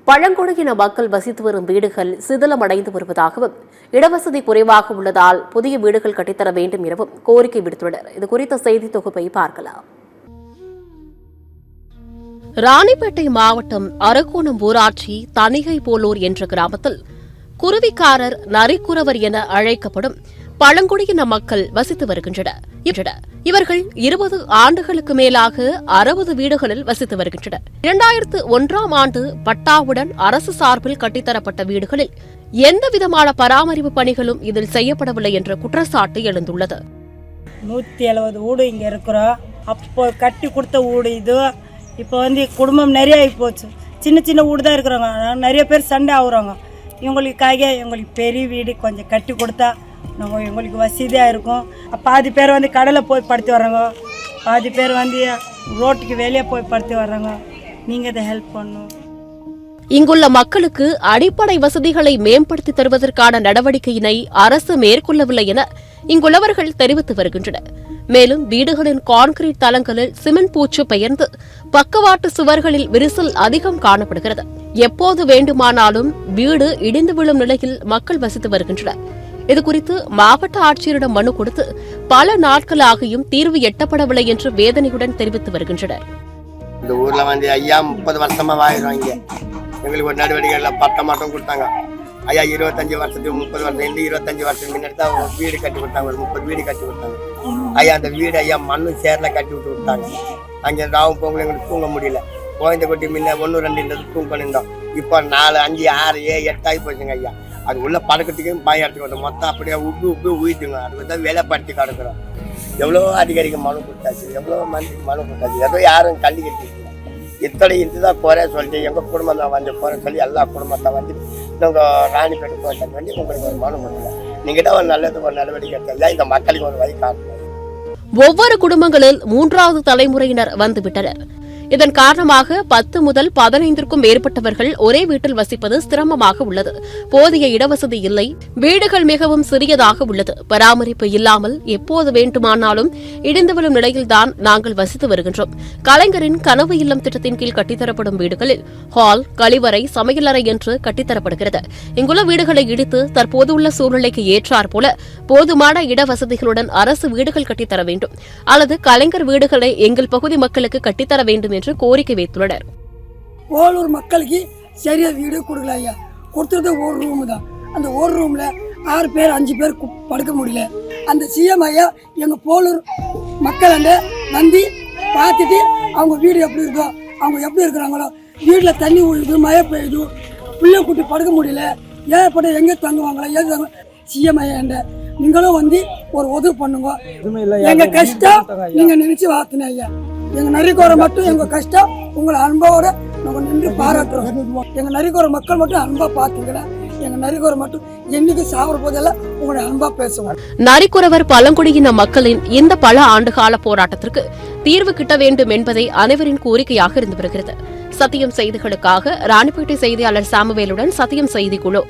பழங்குடியின மக்கள் வசித்து வரும் வீடுகள் சிதிலமடைந்து வருவதாகவும் இடவசதி குறைவாக உள்ளதால் புதிய வீடுகள் கட்டித்தர வேண்டும் எனவும் கோரிக்கை விடுத்துள்ளனர். இதுகுறித்த செய்தி தொகுப்பை பார்க்கலாம். ராணிப்பேட்டை மாவட்டம் அரக்கோணம் ஊராட்சி தணிகை போலூர் என்ற கிராமத்தில் குருவிக்காரர் நரிக்குறவர் என அழைக்கப்படும் பழங்குடியின மக்கள் வசித்து வருகின்றனர். இவர்கள் 20 ஆண்டுகளுக்கு மேலாக 60 வீடுகளில் வசித்து வருகின்றனர். 2001ஆம் ஆண்டு பட்டாவுடன் அரசு சார்பில் கட்டித்தரப்பட்ட வீடுகளில் எந்தவிதமான பராமரிப்பு பணிகளும் இதில் செய்யப்படவில்லை என்ற குற்றச்சாட்டு எழுந்துள்ளது. 170 வீடு இங்க இருக்கிறோம். அப்போ கட்டி கொடுத்த வீடு இது. இப்போ குடும்பம் நிறைய ஆகி போச்சு. சின்ன சின்ன வீடு தான் இருக்கிறாங்க. நிறைய பேர் சண்டை ஆகுறாங்க. இவங்களுக்காக எங்களுக்கு பெரிய வீடு கொஞ்சம் கட்டி கொடுத்தா நாங்கள் எங்களுக்கு வசதியாக இருக்கும். பாதி பேர் கடலில் போய் படுத்து வர்றாங்க, பாதி பேர் ரோட்டுக்கு வெளியே போய் படுத்து வர்றாங்க. நீங்கள் இதை ஹெல்ப் பண்ணணும். இங்குள்ள மக்களுக்கு அடிப்படை வசதிகளை மேம்படுத்தி தருவதற்கான நடவடிக்கையினை அரசு மேற்கொள்ளவில்லை என இங்குள்ளவர்கள் தெரிவித்து வருகின்றனர். மேலும் வீடுகளின் கான்கிரீட் தளங்களில் சிமெண்ட் பூச்சு பெயர்ந்து பக்கவாட்டு சுவர்களில் விரிசல் அதிகம் காணப்படுகிறது. எப்போது வேண்டுமானாலும் வீடு இடிந்து விழும் நிலையில் மக்கள் வசித்து வருகின்றனர். இதுகுறித்து மாவட்ட ஆட்சியரிடம் மனு கொடுத்து பல நாட்களாகியும் தீர்வு எட்டப்படவில்லை என்று வேதனையுடன் தெரிவித்து வருகின்றனர். இந்த ஊர்ல ஐயா 30 வருஷமா வாயிடுவாங்க. எங்களுக்கு ஒரு நடவடிக்கைல பட்டம் மட்டும் கொடுத்தாங்க. ஐயா 25 வருஷத்துக்கு 30 வருஷம் 25 வருஷத்துக்கு முன்னாடி தான் வீடு கட்டி கொடுத்தாங்க. ஒரு 30 வீடு கட்டி கொடுத்தாங்க. ஐயா அந்த வீடு ஐயா மண்ணு சேர்ல கட்டி விட்டு விட்டாங்க. அங்கே ராவும் பொங்கல் எங்களுக்கு தூங்க முடியல. குழந்தை குட்டி முன்ன 1 2 தூங்க பண்ணியிருந்தோம். இப்போ 4 5 6 7 8 ஆகி போச்சுங்க ஐயா. அது உள்ள படக்கத்துக்கும் பாய் எடுத்துக்கிட்டோம். மொத்தம் அப்படியே உப்பு ஊயிட்டுங்க. அதுக்கு தான் வேலைப்படுத்தி கிடக்குறோம். எவ்வளோ அதிகாரிக்கு மனு கொடுத்தாச்சு, எவ்வளோ மந்திரிக்கு மனு கொடுத்தாச்சு. ஏதோ யாரும் கல்வி கட்டிருக்கீங்க. இத்தனை இதுதான் குறை சொல்லிட்டு எங்கள் குடும்பம் தான் குறை சொல்லி எல்லா குடும்பத்தை நாங்கள் ராணிப்பேட்டை போயிட்டு உங்களுக்கு ஒரு மனு கொடுக்கல. நீங்கள் தான் ஒரு நல்லது ஒரு நடவடிக்கை எடுத்தா இந்த மக்களுக்கு ஒரு வழி காட்டணும். ஒவ்வொரு குடும்பங்களில் 3வது தலைமுறையினர் வந்துவிட்டனர். இதன் காரணமாக 10 முதல் 15க்கும் மேற்பட்டவர்கள் ஒரே வீட்டில் வசிப்பது சிரமமாக உள்ளது. போதிய இடவசதி இல்லை. வீடுகள் மிகவும் சிறியதாக உள்ளது. பராமரிப்பு இல்லாமல் எப்போது வேண்டுமானாலும் இடிந்து விழும் நிலையில்தான் நாங்கள் வசித்து வருகின்றோம். கலைஞரின் கனவு இல்லம் திட்டத்தின் கீழ் கட்டித்தரப்படும் வீடுகளில் ஹால், கழிவறை, சமையலறை என்று கட்டித்தரப்படுகிறது. இங்குள்ள வீடுகளை இடித்து தற்போது உள்ள சூழ்நிலைக்கு ஏற்றாற் போல போதுமான இடவசதிகளுடன் அரசு வீடுகள் கட்டித்தர வேண்டும் அல்லது கலைஞர் வீடுகளை எங்கள் பகுதி மக்களுக்கு கட்டித்தர வேண்டும் என்று கோரிக்கை வைத்துள்ளனர். போலூர் மக்களுக்கு சரியா வீடு கொடுக்கல ஐயா. கொடுத்துறது ஒரு ரூம் தான். அந்த ஒரு ரூம்ல 6 பேர் 5 பேர் படுக்க முடியல. அந்த சிஎம் ஐயா எங்க போலூர் மக்கள் வந்து பார்த்துட்டு அவங்க வீடு எப்படி இருக்கோ, அவங்க எப்படி இருக்கிறாங்களோ, வீட்டுல தண்ணி ஊழுது, மழை பெய்யுது, பிள்ளை குட்டி படுக்க முடியல, ஏற்பட்ட எங்க தங்குவாங்களா, ஏது தங்க சிஎம் ஐயா நீங்களும் ஒரு உதவி பண்ணுங்க. எங்க கஷ்டம் நீங்க நினைச்சு வாத்துன ஐயா. எங்க நரிக்கோரை மட்டும் எங்க கஷ்டம் உங்களை அன்போட நாங்க நின்று பாராட்டுறோம். எங்க நரிக்கோரை மக்கள் மட்டும் அன்பா பாத்தீங்கன்னா எங்க நரிக்கோரை மட்டும் என்னைக்கு சாப்பிட போதெல்லாம் உங்களுடைய அன்பா பேசுவோம். நரிக்குறவர் பழங்குடியின மக்களின் இந்த பல ஆண்டுகால போராட்டத்திற்கு தீர்வு கிட்ட வேண்டும் என்பதை அனைவரின் கோரிக்கையாக இருந்து வருகிறது. சத்தியம் செய்திகளுக்காக ராணிப்பேட்டை செய்தியாளர் சாமுவேலுடன் சத்தியம் செய்தி குழு.